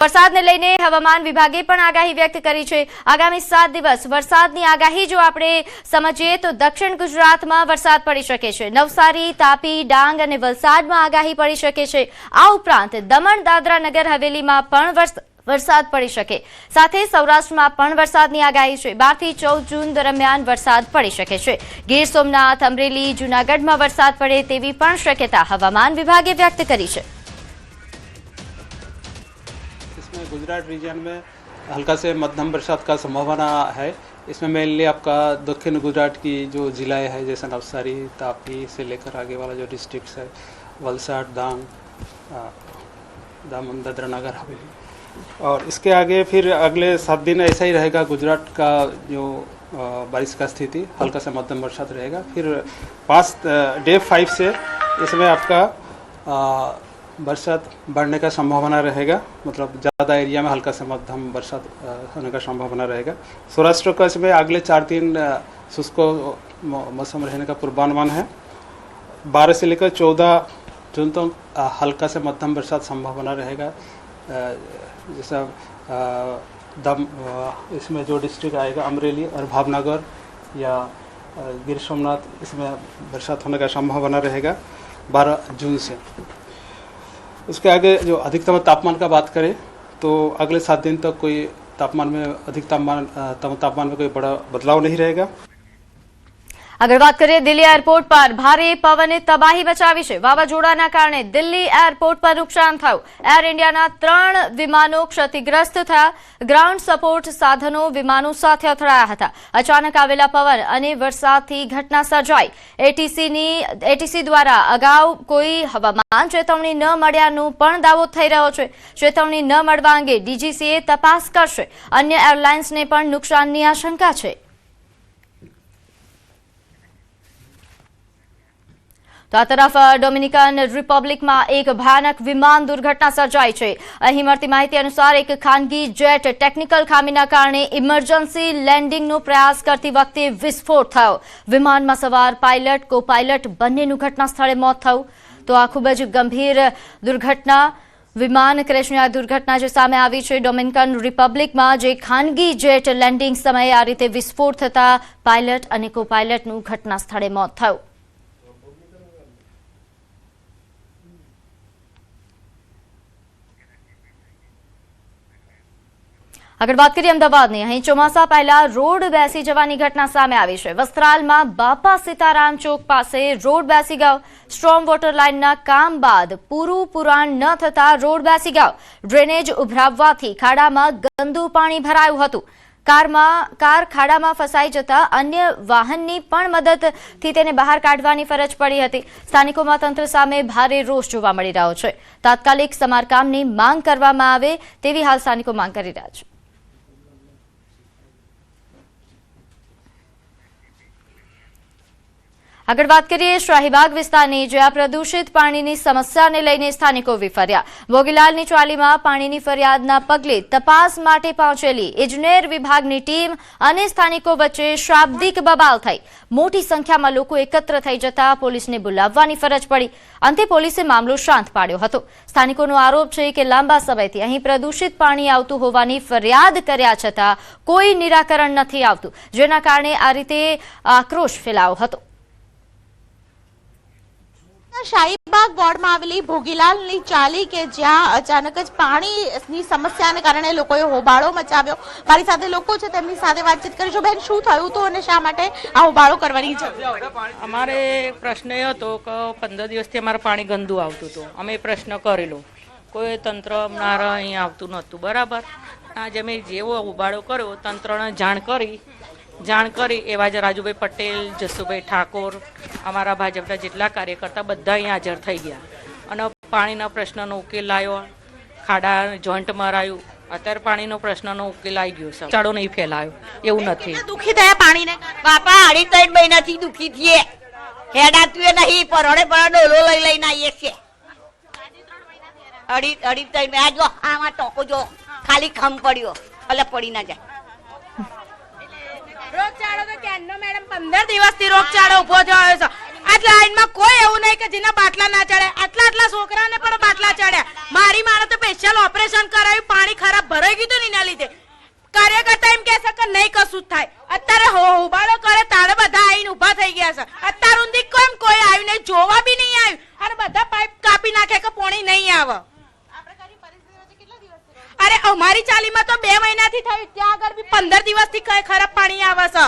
વરસાદને લઈને હવામાન વિભાગે પણ આગાહી વ્યક્ત કરી છે। આગામી 7 દિવસ વરસાદની આગાહી જો આપણે સમજીએ તો દક્ષિણ ગુજરાતમાં વરસાદ પડી શકે છે। નવસારી, તાપી, ડાંગ અને વલસાડમાં આગાહી પડી શકે છે। આ ઉપરાંત દમણ, દાદરા, નગર હવેલીમાં પણ વરસાદ પડી શકે। સાથે સૌરાષ્ટ્રમાં પણ વરસાદની આગાહી છે। 12 થી 14 જૂન દરમિયાન વરસાદ પડી શકે છે। ગીર સોમનાથ, અમરેલી, જૂનાગઢમાં વરસાદ પડે તેવી પણ શક્યતા હવામાન વિભાગે વ્યક્ત કરી છે। गुजरात रीजन में हल्का से मध्यम बरसात का संभावना है। इसमें मेनली आपका दक्षिण गुजरात की जो जिलाएं हैं जैसे नवसारी, तापी से लेकर आगे वाला जो डिस्ट्रिक्ट्स है, वलसाड, डांग, दमन, दादरा, नगर हवेली, और इसके आगे फिर अगले 7 दिन ऐसा ही रहेगा। गुजरात का जो बारिश का स्थिति हल्का से मध्यम बरसात रहेगा। फिर डे 5 से इसमें आपका बरसात बढ़ने का संभावना रहेगा, मतलब ज़्यादा एरिया में हल्का से मध्यम बरसात होने का संभावना रहेगा। सौराष्ट्र कच्छ में अगले 4 दिन शुष्क मौसम रहने का पूर्वानुमान है। 12 से लेकर 14 जून तक हल्का से मध्यम बरसात संभावना रहेगा। जैसा इसमें जो डिस्ट्रिक्ट आएगा अमरेली और भावनगर या गिर सोमनाथ, इसमें बरसात होने का संभावना रहेगा 12 जून से। उसके आगे जो अधिकतम तापमान का बात करें तो अगले 7 दिन तक कोई अधिकतम तापमान में कोई बड़ा बदलाव नहीं रहेगा। આગળ વાત કરીએ દિલ્હી એરપોર્ટ પર ભારે પવને તબાહી મચાવી છે। વાવાઝોડાના કારણે દિલ્હી એરપોર્ટ પર નુકસાન થયું। એર ઇન્ડિયાના 3 વિમાનો ક્ષતિગ્રસ્ત થયા। ગ્રાઉન્ડ સપોર્ટ સાધનો વિમાનો સાથે અથડાયા હતા। અચાનક આવેલા પવન અને વરસાદથી ઘટના સર્જાઈ। એટીસી દ્વારા અગાઉ કોઈ હવામાન ચેતવણી ન મળ્યાનો પણ દાવો થઈ રહ્યો છે। ચેતવણી ન મળવા અંગે ડીજીસીએ તપાસ કરશે। અન્ય એરલાઇન્સને પણ નુકસાનની આશંકા છે। તો આ તરફ ડોમિનિકન રિપબ્લિકમાં એક ભયાનક વિમાન દુર્ઘટના સર્જાઈ છે। અહીં મળતી માહિતી અનુસાર એક ખાનગી જેટ ટેકનિકલ ખામીના કારણે ઇમરજન્સી લેન્ડિંગનો પ્રયાસ કરતી વખતે વિસ્ફોટ થયો। વિમાનમાં સવાર પાયલટ, કો પાયલટ બંનેનું ઘટના સ્થળે મોત થયું। તો આ ખૂબ જ ગંભીર દુર્ઘટના, વિમાન ક્રેશની આ દુર્ઘટના જે સામે આવી છે ડોમિનિકન રિપબ્લિકમાં, જે ખાનગી જેટ લેન્ડિંગ સમયે આ રીતે વિસ્ફોટ થતા પાયલટ અને કો પાયલટનું ઘટના સ્થળે મોત થયું। આગળ વાત કરીએ અમદાવાદની। અહીં ચોમાસા પહેલા રોડ બેસી જવાની ઘટના સામે આવી છે। વસ્ત્રાલમાં બાપા સીતારામ ચોક પાસે રોડ બેસી ગયો। સ્ટ્રોમ વોટર લાઇનના કામ બાદ પૂરું પુરાણ ન થતા રોડ બેસી ગયો। ડ્રેનેજ ઉભરાવવાથી ખાડામાં ગંદુ પાણી ભરાયું હતું। કાર ખાડામાં ફસાઈ જતા અન્ય વાહનની પણ મદદથી તેને બહાર કાઢવાની ફરજ પડી હતી। સ્થાનિકોમાં તંત્ર સામે ભારે રોષ જોવા મળી રહ્યો છે। તાત્કાલિક સમારકામની માંગ કરવામાં આવે તેવી હાલ સ્થાનિકો માંગ કરી રહ્યા છે। આગળ વાત કરીએ શાહીબાગ વિસ્તારની, જ્યાં પ્રદૂષિત પાણીની સમસ્યાને લઈને સ્થાનિકો વિફર્યા। ભોગીલાલની ચાલીમાં પાણીની ફરિયાદના પગલે તપાસ માટે પહોંચેલી ઇજનેર વિભાગની ટીમ અને સ્થાનિકો વચ્ચે શાબ્દિક બબાલ થઈ। મોટી સંખ્યામાં લોકો એકત્ર થઈ જતા પોલીસને બોલાવવાની ફરજ પડી। અંતે પોલીસે મામલો શાંત પાડ્યો હતો। સ્થાનિકોનો આરોપ છે કે લાંબા સમયથી અહીં પ્રદૂષિત પાણી આવતું હોવાની ફરિયાદ કર્યા છતાં કોઈ નિરાકરણ નથી આવતું, જેના કારણે આ રીતે આક્રોશ ફેલાયો હતો। શાહીબાગ વોર્ડમાં આવેલી ભોગીલાલની ચાલી કે જ્યાં અચાનક જ પાણીની સમસ્યાને કારણે લોકોએ હોબાળો મચાવ્યો। મારી સાથે લોકો છે, તેમની સાથે વાતચીત કરીશું। બેન, શું થયું હતું અને શા માટે આ હોબાળો કરવાની જરૂર? અમારે પ્રશ્ન એ હતો કે 15 દિવસથી અમારે પાણી ગંદુ આવતું હતું। અમે પ્રશ્ન કરેલો, કોઈ તંત્ર અમારા અહીં આવતું નહોતું, બરાબર। આજે અમે જેવો હોબાળો કર્યો, તંત્રને જાણ કરી એવા જ રાજુભાઈ પટેલ, જસુભાઈ ઠાકોર, અમારા ભાજપના જેટલા કાર્યકર્તા બધા અહીં હાજર થઈ ગયા અને પાણીના પ્રશ્નનો ઉકેલ આવ્યો। ખાડા જોઈન્ટ મરાયું। અત્યારે પાણીનો પ્રશ્નનો ઉકેલ આવી ગયો છે। ચાડો નહીં ફેલાયો એવું નથી। દુખી થયા પાણીને? બાપા 2.5 મહિનાથી દુખી થઈએ। હેડાતું નહીં, પરડે ડોલો લઈને આવીએ છીએ। 2.5 મહિના જો આમાં ટોકો જો ખાલી ખમ પડ્યો, એટલે પડી ના જાય। રોગચાળો તો ક્યાંનો મેડમ 15 દિવસથી રોગચાળો ઉભો થયો છે। આ લાઈનમાં કોઈ એવું નહીં કે જેના બાટલા ના ચડે. આટલા છોકરાને પણ બાટલા ચડ્યા. મારી માને તો સ્પેશિયલ ઓપરેશન કરાવ્યું, પાણી ખરાબ ભરાઈ ગયું હતું ને એના લીધે. કાર્યકર્તા એમ કહેશે કે નહીં કશું જ થાય. અત્યારે હોબાળો કરે તારે બધા આવીને ઉભા થઈ ગયા છે. અત્યાર સુધી કેમ કોઈ આવ્યું નહીં, જોવા બી નહીં આવ્યું, અને બધા પાઇપ કાપી નાખે કે પાણી નહીં આવે. અરે અમારી ચાલીમાં તો 2 મહિનાથી થયું, ત્યાં આગળ બી 15 દિવસથી કઈ ખરાબ પાણી આવે છે.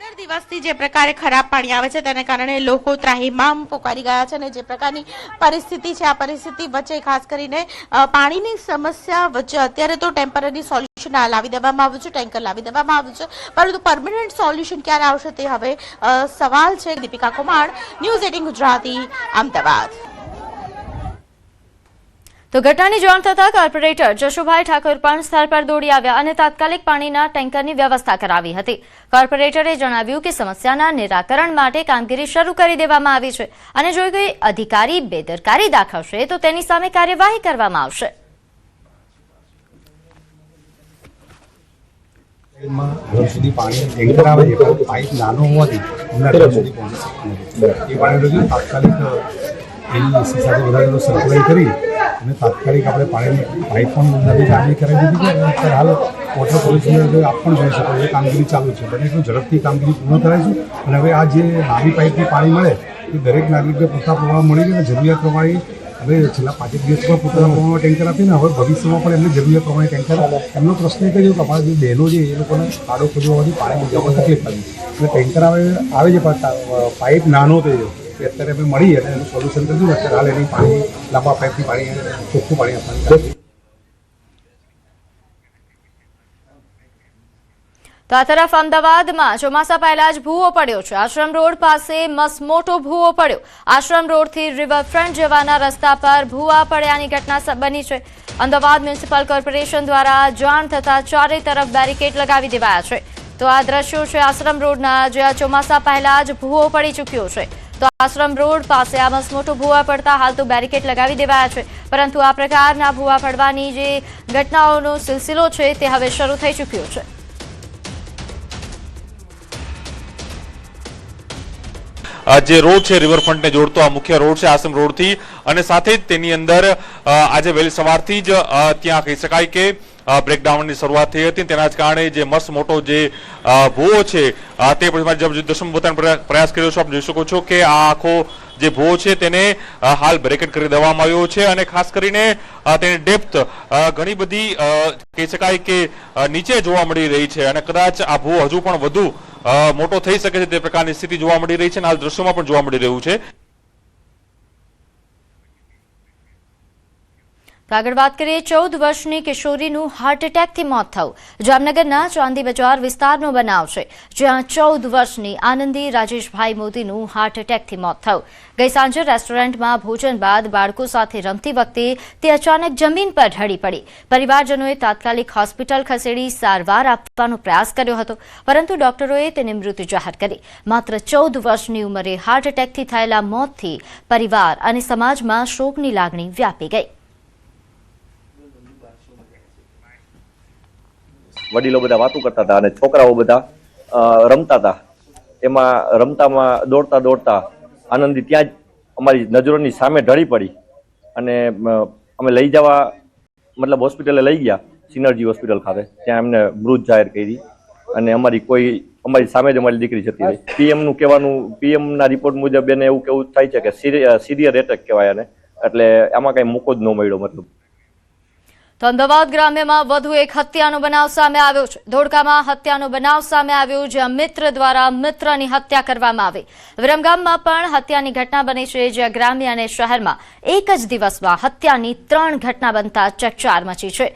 15 દિવસથી જે પ્રકારે ખરાબ પાણી આવે છે તેને કારણે લોકો ત્રાહિમામ પોકારી ગયા છે, અને જે પ્રકારની પરિસ્થિતિ છે આ પરિસ્થિતિ વચ્ચે ખાસ કરીને પાણીની સમસ્યા વચ્ચે અત્યારે તો ટેમ્પરરી સોલ્યુશન લાવી દેવામાં આવ્યું છે, ટેન્કર લાવી દેવામાં આવ્યું છે, પરંતુ પરમનન્ટ સોલ્યુશન ક્યારે આવશે તે હવે સવાલ છે. દીપિકા કુમાર, ન્યૂઝ 18 ગુજરાતી, અમદાવાદ. તો ઘટનાની જાણ થતાં કોર્પોરેટર જશુભાઈ ઠાકોર પણ સ્થળ પર દોડી આવ્યા અને તાત્કાલિક પાણીના ટેન્કરની વ્યવસ્થા કરાવી હતી. કોર્પોરેટરે જણાવ્યું કે સમસ્યાના નિરાકરણ માટે કામગીરી શરૂ કરી દેવામાં આવી છે અને જો કોઈ અધિકારી બેદરકારી દાખવશે તો તેની સામે કાર્યવાહી કરવામાં આવશે. ઘર સુધી પાણી ટેન્કર આવે છે, પરંતુ પાઇપ નાનો હોવાથી એમના ઘર સુધી પહોંચી શકતું નથી. એ પાણી તાત્કાલિક એની એસી સાથે વધારે સપ્લાય કરી અને તાત્કાલિક આપણે પાણીની પાઇપ પણ નવી જાળવી કરાવી દીધી છે. અત્યારે હાલ વોટર પોલ્યુશન આપ પણ જોઈ શકો એ કામગીરી ચાલુ છે. બને એટલું ઝડપથી કામગીરી પૂર્ણ કરાવીશું અને હવે આ જે નાની પાઇપથી પાણી મળે એ દરેક નાગરિકને પૂરતા પ્રમાણમાં મળી જાય અને જરૂરિયાત પ્રમાણે હવે છેલ્લા 5 દિવસમાં પોતાના પ્રમાણમાં ટેન્કર આપીને હવે ભવિષ્યમાં પણ એમને જરૂરિયાત પ્રમાણે ટેન્કર. એમનો પ્રશ્ન એ કહ્યું કે અમારા જે બહેનો છે એ લોકોને ખાડો ખોદવાથી પાણી મૂકવામાં તકલીફ આવી એટલે ટેન્કર આવે છે પણ પાઇપ નાનો થયો છે. અત્યારે અમે મળી અને એનું સોલ્યુશન કર્યું. અત્યારે હાલ એની પાણી લાંબા પાઇપથી પાણી ચોખ્ખું પાણી આપવાની. તો આ તરફ અમદાવાદમાં ચોમાસા પહેલા જ ભૂવો પડ્યો છે. આશ્રમ રોડ પાસે મસમોટો ભૂવો પડ્યો. આશ્રમ રોડથી રિવરફ્રન્ટ જવાના રસ્તા પર ભૂવા પડ્યાની ઘટના બની છે. અમદાવાદ મ્યુનિસિપલ કોર્પોરેશન દ્વારા જાણ થતાં ચારે તરફ બેરિકેડ લગાવી દેવાયા છે. તો આ દ્રશ્યો છે આશ્રમ રોડના, જ્યાં ચોમાસા પહેલા જ ભૂવો પડી ચૂક્યો છે. તો આશ્રમ રોડ પાસે આ મસમોટો ભૂવા પડતા હાલ તો બેરિકેડ લગાવી દેવાયા છે, પરંતુ આ પ્રકારના ભૂવા પડવાની જે ઘટનાઓનો સિલસિલો છે તે હવે શરૂ થઈ ચૂક્યો છે. જે રોડ છે રિવરફ્રન્ટને જોડતો આ મુખ્ય રોડ છે આશ્રમ રોડથી, અને સાથે જ તેની અંદર આજે વહેલી સવારથી જ ત્યાં કહી શકાય કે બ્રેકડાઉનની શરૂઆત થઈ હતી. તેના જ કારણે જે મસ્ત મોટો જે ભૂવો છે તે દર્શન પોતાનો પ્રયાસ કર્યો છે. આપ જોઈ શકો છો કે આ આખો જે ભૂવો છે તેને હાલ બેરિકેડ કરી દેવામાં આવ્યો છે અને ખાસ કરીને તેની ડેપ્થ ઘણી બધી કહી શકાય કે નીચે જોવા મળી રહી છે અને કદાચ આ ભૂવો હજુ પણ વધુ મોટો થઈ શકે છે તે પ્રકારની સ્થિતિ જોવા મળી રહી છે અને હાલ દ્રશ્યોમાં પણ જોવા મળી રહ્યું છે. આગળ વાત કરીએ, 14 વર્ષની કિશોરીનું હાર્ટ એટેકથી મોત થયું. જામનગરના ચાંદી બજાર વિસ્તારનો બનાવ છે, જ્યાં 14 વર્ષની આનંદી રાજેશભાઈ મોદીનું હાર્ટ એટેકથી મોત થયું. ગઈ સાંજે રેસ્ટોરન્ટમાં ભોજન બાદ બાળકો સાથે રમતી વખતે તે અચાનક જમીન પર ઢળી પડી. પરિવારજનોએ તાત્કાલિક હોસ્પિટલ ખસેડી સારવાર આપવાનો પ્રયાસ કર્યો હતો, પરંતુ ડોક્ટરોએ તેને મૃત જાહેર કરી. માત્ર 14 વર્ષની ઉંમરે હાર્ટ એટેકથી થયેલા મોતથી પરિવાર અને સમાજમાં શોકની લાગણી વ્યાપી ગઈ. વડીલો બધા વાતો કરતા હતા અને છોકરાઓ બધા રમતા હતા. એમાં રમતામાં દોડતા દોડતા આનંદી ત્યાં જ અમારી નજરોની સામે ઢળી પડી અને અમે લઈ જવા મતલબ હોસ્પિટલે લઈ ગયા, સિનર્જી હોસ્પિટલ ખાતે. ત્યાં એમને મૃત જાહેર કરી અને અમારી સામે જ અમારી દીકરી જતી રહી. પીએમનું કહેવાનું, પીએમના રિપોર્ટ મુજબ એને એવું કેવું થાય છે કે સિરિયર એટેક કહેવાય અને એટલે આમાં કઈ મોકો જ ન મળ્યો. મતલબ તો અમદાવાદ ગ્રામ્યમાં વધુ એક હત્યાનો બનાવ સામે આવ્યો છે. ધોળકામાં હત્યાનો બનાવ સામે આવ્યો, જ્યાં મિત્ર દ્વારા મિત્રની હત્યા કરવામાં આવી. વિરમગામમાં પણ હત્યાની ઘટના બની છે, જ્યાં ગ્રામ્ય અને શહેરમાં એક જ દિવસમાં હત્યાની 3 ઘટના બનતા ચકચાર મચી છે.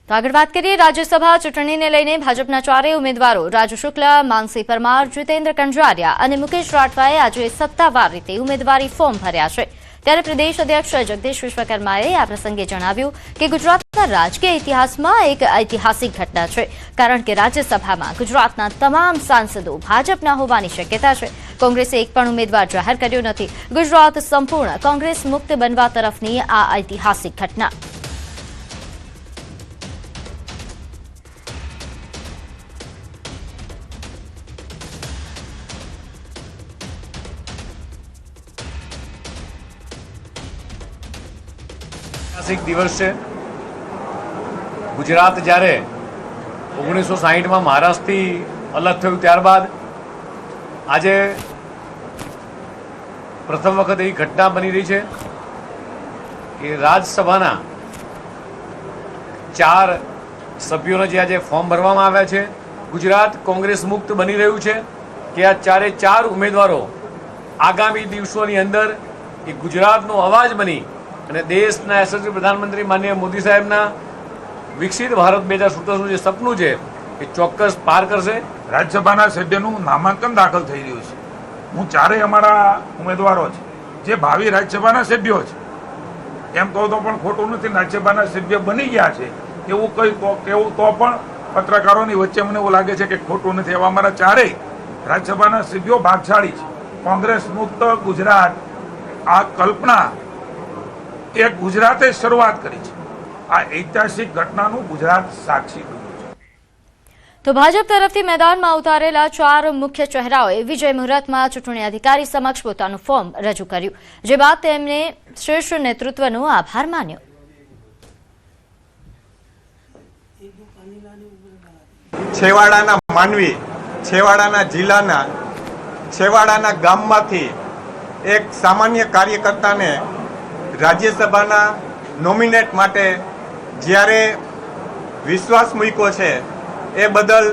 તો આગળ વાત કરીએ, રાજ્યસભા ચૂંટણીને લઈને ભાજપના 4 ઉમેદવારો રાજુ શુક્લા, માનસી પરમાર, જીતેન્દ્ર કંજારિયા અને મુકેશ રાઠવાએ આજે સત્તાવાર રીતે ઉમેદવારી ફોર્મ ભર્યા છે. ત્યારે પ્રદેશ અધ્યક્ષ જગદીશ વિશ્વકર્માએ આ પ્રસંગે જણાવ્યું કે ગુજરાતના રાજકીય ઇતિહાસમાં એક ઐતિહાસિક ઘટના છે, કારણ કે રાજ્યસભામાં ગુજરાતના તમામ સાંસદો ભાજપના હોવાની શક્યતા છે. કોંગ્રેસે એક પણ ઉમેદવાર જાહેર કર્યો નથી. ગુજરાત સંપૂર્ણ કોંગ્રેસ મુક્ત બનવા તરફની આ ઐતિહાસિક ઘટના. ઐતિહાસિક દિવસ છે. ગુજરાત જ્યારે 1960માં મહારાષ્ટ્રથી અલગ થયું ત્યારબાદ આજે પ્રથમ વખત એવી ઘટના બની રહી છે કે રાજ્યસભાના 4 સભ્યોને જે આજે ફોર્મ ભરવામાં આવ્યા છે, ગુજરાત કોંગ્રેસ મુક્ત બની રહ્યું છે કે આ 4 ઉમેદવારો આગામી દિવસોની અંદર એ ગુજરાતનો અવાજ બની અને દેશના યશસ્વી પ્રધાનમંત્રી માનનીય મોદી સાહેબના વિકસિત ભારત 2047 જે સપનું છે એ ચોક્કસ પાર કરશે. રાજ્યસભાના સભ્યનું નામાંકન દાખલ થઈ રહ્યું છે. હું 4 અમારા ઉમેદવારો છે જે ભાવિ રાજ્યસભાના સભ્યો છે. એમ કહું તો પણ ખોટું નથી, રાજ્યસભાના સભ્ય બની ગયા છે એવું કેવું તો પણ પત્રકારોની વચ્ચે મને એવું લાગે છે કે ખોટું નથી. એવા અમારા 4 રાજ્યસભાના સભ્યો ભાગશાળી છે. કોંગ્રેસ મુક્ત ગુજરાત આ કલ્પના એક ગુજરાતે શરૂઆત કરી છે. આ ઐતિહાસિક ઘટનાનું ગુજરાત સાક્ષી બન્યું છે. તો ભાજપ તરફથી મેદાનમાં ઉતારેલા 4 મુખ્ય ચહેરાઓએ વિજય મુહૂર્તમાં ચૂંટણી અધિકારી સમક્ષ પોતાનું ફોર્મ રજૂ કર્યું, જે બાદ તેમણે શ્રેષ્ઠ નેતૃત્વનો આભાર માન્યો. છેવાડાના માનવી, છેવાડાના જિલ્લાના, છેવાડાના ગામમાંથી એક સામાન્ય કાર્યકર્તાને રાજ્યસભાના નોમિનેટ માટે જ્યારે વિશ્વાસ મૂક્યો છે એ બદલ